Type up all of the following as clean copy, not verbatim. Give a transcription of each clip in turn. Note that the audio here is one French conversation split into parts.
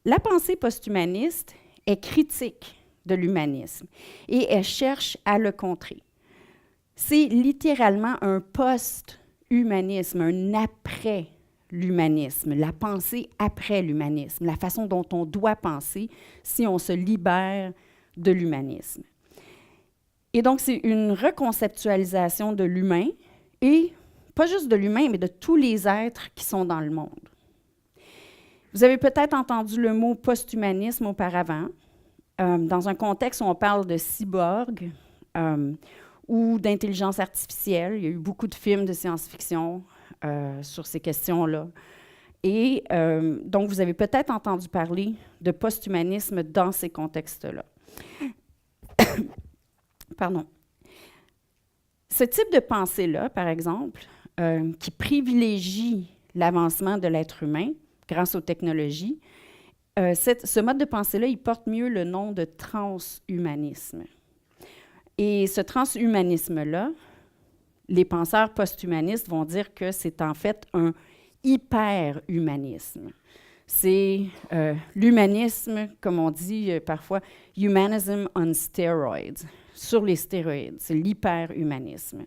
La pensée post-humaniste est critique de l'humanisme et elle cherche à le contrer. C'est littéralement un post-humanisme, un après-l'humanisme, la pensée après l'humanisme, la façon dont on doit penser si on se libère de l'humanisme. Et donc, c'est une reconceptualisation de l'humain, et pas juste de l'humain, mais de tous les êtres qui sont dans le monde. Vous avez peut-être entendu le mot post-humanisme auparavant, dans un contexte où on parle de cyborg ou d'intelligence artificielle. Il y a eu beaucoup de films de science-fiction sur ces questions-là. Et donc, vous avez peut-être entendu parler de post-humanisme dans ces contextes-là. Pardon. Ce type de pensée-là, par exemple, qui privilégie l'avancement de l'être humain grâce aux technologies, ce mode de pensée-là, il porte mieux le nom de transhumanisme. Et ce transhumanisme-là, les penseurs post-humanistes vont dire que c'est en fait un hyper-humanisme. C'est l'humanisme, comme on dit parfois, humanism on steroids, sur les stéroïdes, c'est l'hyper-humanisme.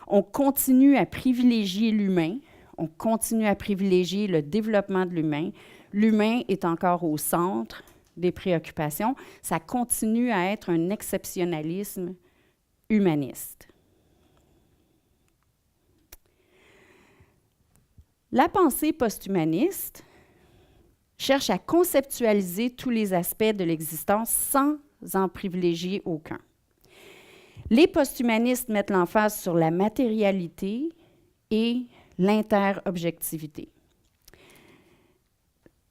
On continue à privilégier l'humain, on continue à privilégier le développement de l'humain. L'humain est encore au centre des préoccupations. Ça continue à être un exceptionnalisme humaniste. La pensée post-humaniste cherche à conceptualiser tous les aspects de l'existence sans en privilégier aucun. Les post-humanistes mettent l'emphase sur la matérialité et l'interobjectivité.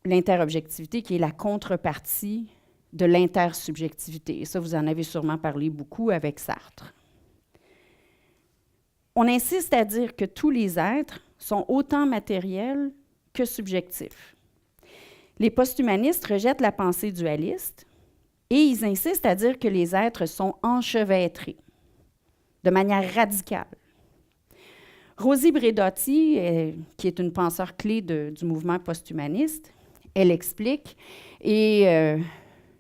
L'interobjectivité qui est la contrepartie de l'intersubjectivité. Et ça, vous en avez sûrement parlé beaucoup avec Sartre. On insiste à dire que tous les êtres sont autant matériels que subjectifs. Les post-humanistes rejettent la pensée dualiste et ils insistent à dire que les êtres sont enchevêtrés de manière radicale. Rosie Braidotti, qui est une penseure clé du mouvement post-humaniste, elle explique, et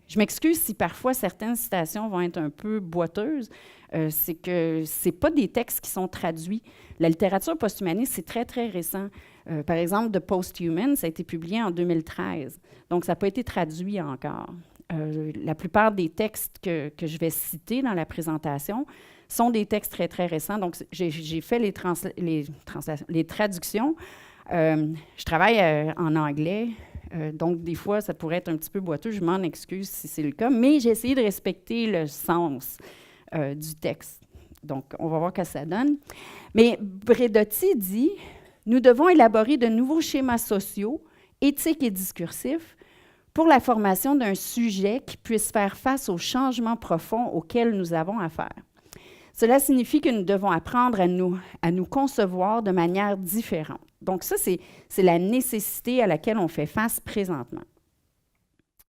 je m'excuse si parfois certaines citations vont être un peu boiteuses, c'est que ce n'est pas des textes qui sont traduits. La littérature post-humaniste, c'est très, très récent. Par exemple, The Post-Human, ça a été publié en 2013, donc ça n'a pas été traduit encore. La plupart des textes que je vais citer dans la présentation sont des textes très, très récents. Donc, j'ai fait les traductions. Je travaille en anglais, donc des fois, ça pourrait être un petit peu boiteux. Je m'en excuse si c'est le cas, mais j'ai essayé de respecter le sens du texte. Donc, on va voir ce que ça donne. Mais Braidotti dit « Nous devons élaborer de nouveaux schémas sociaux, éthiques et discursifs pour la formation d'un sujet qui puisse faire face aux changements profonds auxquels nous avons affaire. Cela signifie que nous devons apprendre à nous concevoir de manière différente. » Donc ça, c'est la nécessité à laquelle on fait face présentement.